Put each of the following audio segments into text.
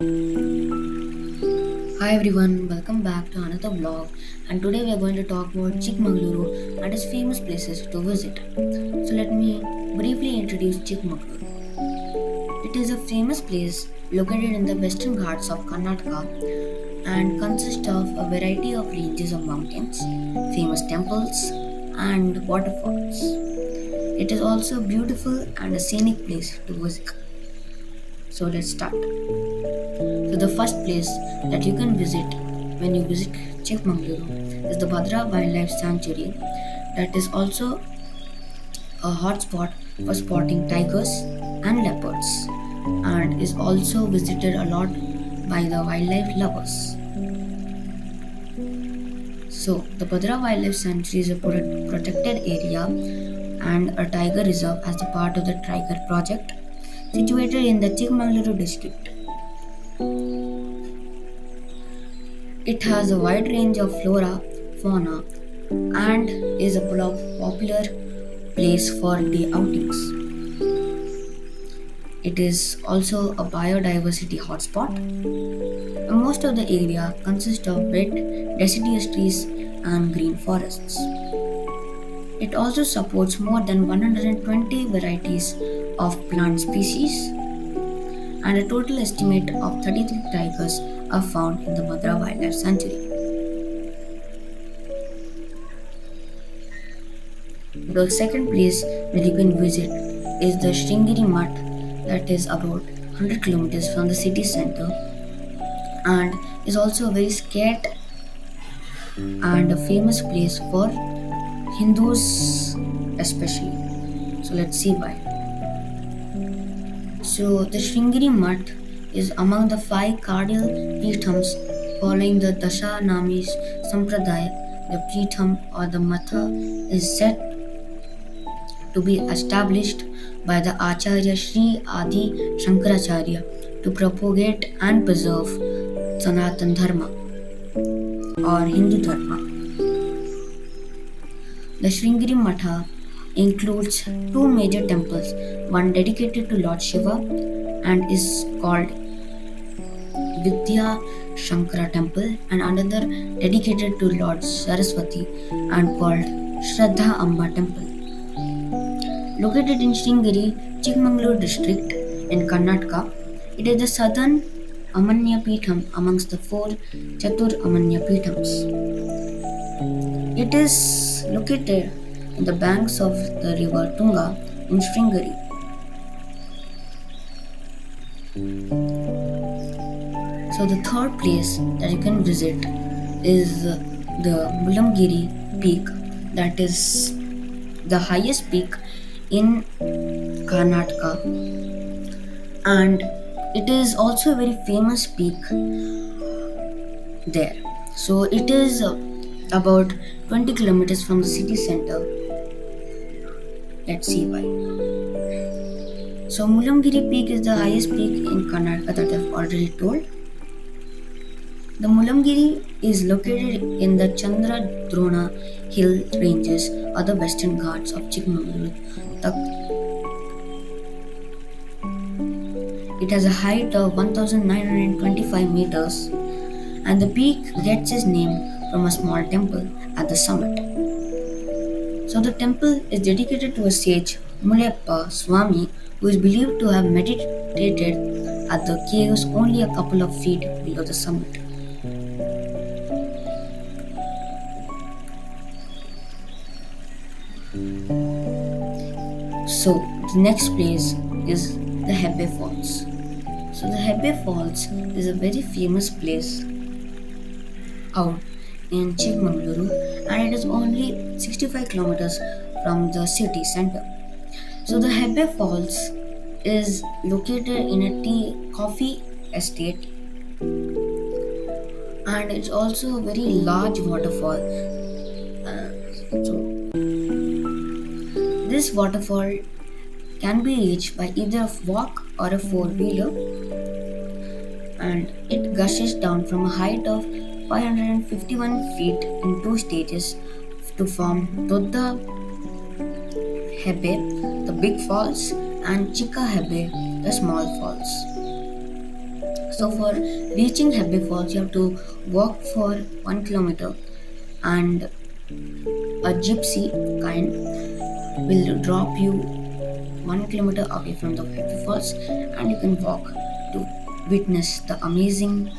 Hi everyone, welcome back to another vlog. And today we are going to talk about Chikmagalur and its famous places to visit. So let me briefly introduce Chikmagalur. It is a famous place located in the western Ghats of Karnataka and consists of a variety of ranges of mountains, famous temples, and waterfalls. It is also a beautiful and a scenic place to visit. So let's start. So the first place that you can visit when you visit Chikmagaluru is the Bhadra Wildlife Sanctuary that is also a hotspot for spotting tigers and leopards and is also visited a lot by the wildlife lovers. So the Bhadra Wildlife Sanctuary is a protected area and a tiger reserve as the part of the Tiger Project situated in the Chikmagaluru district. It has a wide range of flora, fauna, and is a popular place for day outings. It is also a biodiversity hotspot. Most of the area consists of wet, deciduous trees and green forests. It also supports more than 120 varieties of plant species, and a total estimate of 33 tigers are found in the Madra Wildlife Sanctuary. The second place that you can visit is the Sringiri Mutt, that is about 100 kilometers from the city center and is also a very scared and a famous place for Hindus especially. So let's see why. So the Sringiri Mutt is among the five cardinal Peethams following the Dashanami Sampradaya. The Peetham or the Matha is said to be established by the Acharya Sri Adi Shankaracharya to propagate and preserve Sanatan Dharma or Hindu Dharma. The Sringiri Matha includes two major temples, one dedicated to Lord Shiva and is called Vidya Shankara Temple, and another dedicated to Lord Saraswati and called Shraddha Amba Temple. Located in Sringeri, Chikmagalur district in Karnataka, it is the southern Amanya Peetham amongst the four Chatur Amanya Peethams. It is located in the banks of the river Tunga in Sringeri. So the third place that you can visit is the Mulamgiri peak, that is the highest peak in Karnataka, and it is also a very famous peak there. So it is about 20 kilometers from the city center. Let's see why. So Mulamgiri peak is the highest peak in Karnataka that I've already told. The Mulamgiri is located in the Chandradrona hill ranges or the western ghats of Chikmagalur. It has a height of 1925 meters and the peak gets its name from a small temple at the summit. So the temple is dedicated to a sage Mulayappa Swami who is believed to have meditated at the caves only a couple of feet below the summit. So the next place is the Hebbe Falls. So the Hebbe Falls is a very famous place out in Chikmagaluru and it is only 65 kilometers from the city center. So the Hebbe Falls is located in a tea coffee estate and it's also a very large waterfall. So this waterfall can be reached by either a walk or a four-wheeler and it gushes down from a height of 551 feet in two stages to form Dodda Hebbe, the big falls, and Chika Hebbe, the small falls. So for reaching Hebbe Falls, you have to walk for 1 kilometer, and a gypsy kind will drop you 1 kilometer away from the Hebbe Falls, and you can walk to witness the amazing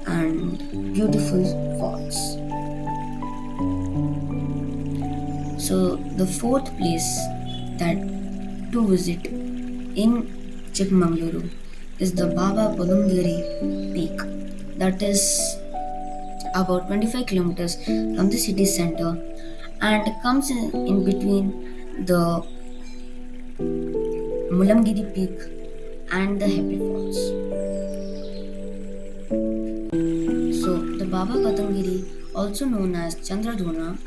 and beautiful falls. So the fourth place that to visit in Chikmagalur is the Baba Budungiri Peak. That is about 25 kilometers from the city center and comes in between the Mulamgiri Peak and the Happy Falls. So the Baba Budungiri, also known as Chandradona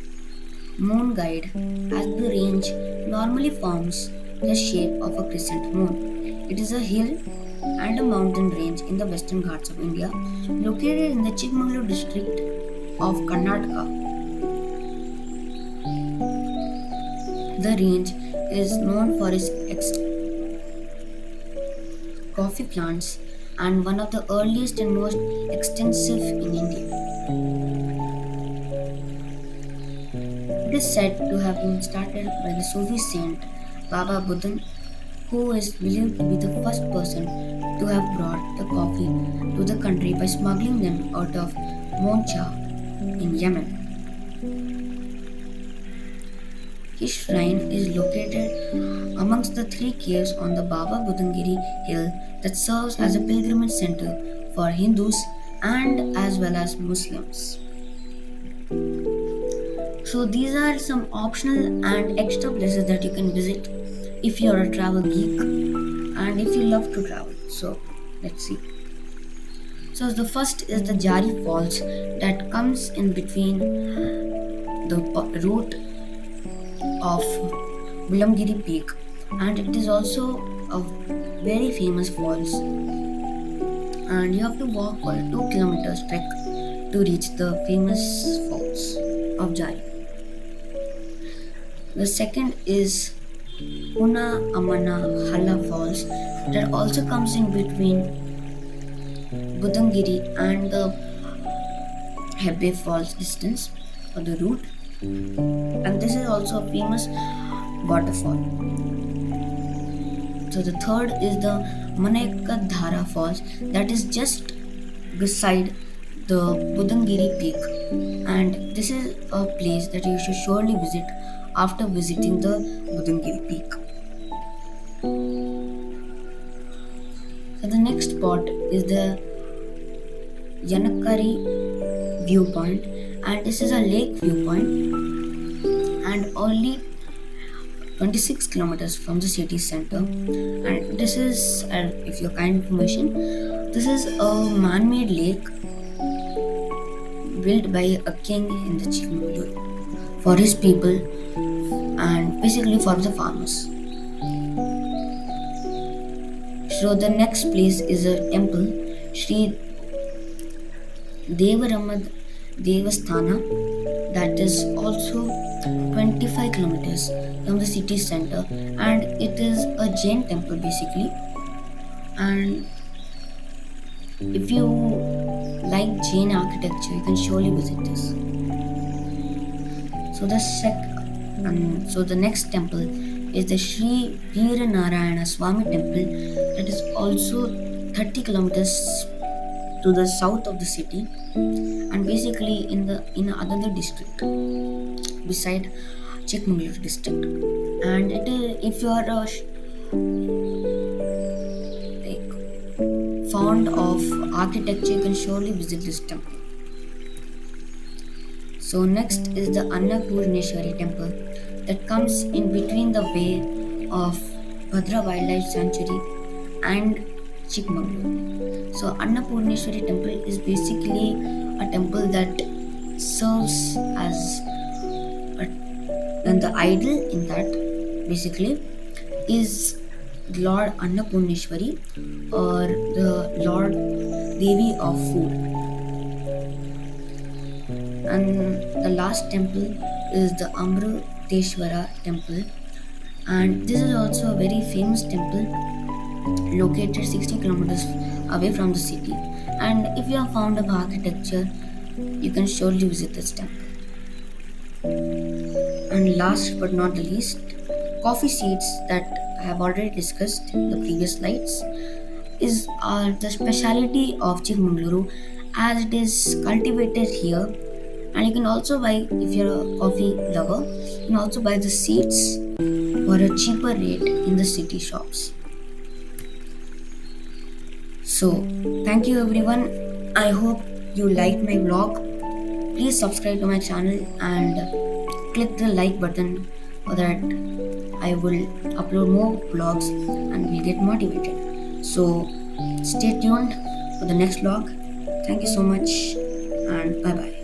moon guide, as the range normally forms the shape of a crescent moon. It is a hill and a mountain range in the western Ghats of India, located in the Chikmagalur district of Karnataka. The range is known for its coffee plants and one of the earliest and most extensive in India. It is said to have been started by the Sufi saint Baba Budan, who is believed to be the first person to have brought the coffee to the country by smuggling them out of Moncha in Yemen. His shrine is located amongst the three caves on the Baba Budangiri hill that serves as a pilgrimage center for Hindus and as well as Muslims. So these are some optional and extra places that you can visit if you are a travel geek and if you love to travel. So let's see. So the first is the Jari Falls that comes in between the route of Mulamgiri Peak, and it is also a very famous falls, and you have to walk for a 2 kilometers trek to reach the famous falls of Jari. The second is Una Amana Halla Falls that also comes in between Budangiri and the Hebbe Falls distance or the route, and this is also a famous waterfall. So the third is the Manekadhara Falls that is just beside the Budangiri Peak, and this is a place that you should surely visit after visiting the Budangiri Peak. So the next spot is the Yanakari viewpoint, and this is a lake viewpoint and only 26 kilometers from the city center. And this is, if you're kind information, this is a man-made lake built by a king in the Chikmagalur for his people and basically for the farmers. So the next place is a temple, Sri Devaramad Devasthana, that is also 25 kilometers from the city center, and it is a Jain temple basically. And if you like Jain architecture, you can surely visit this. So the next temple is the Sri Veera Narayana Swami temple that is also 30 kilometers to the south of the city and basically in another district beside Chikmagalur district. And it is, if you are fond of architecture, you can surely visit this temple. So next is the Annapurneshwari temple that comes in between the way of Bhadra Wildlife Sanctuary and Chikmagalur. So Annapurneshwari temple is basically a temple that serves as and the idol in that basically is Lord Annapurneshwari or the Lord Devi of food. And the last temple is the Amruteshwara temple, and this is also a very famous temple located 60 kilometers away from the city, And if you are fond of architecture, you can surely visit this temple. And last but not the least, coffee seeds that I have already discussed in the previous slides is the speciality of Chikmagaluru, as it is cultivated here. And you can also buy, if you're a coffee lover, you can also buy the seeds for a cheaper rate in the city shops. So thank you everyone. I hope you liked my vlog. Please subscribe to my channel and click the like button so that I will upload more vlogs and will get motivated. So stay tuned for the next vlog. Thank you so much and bye bye.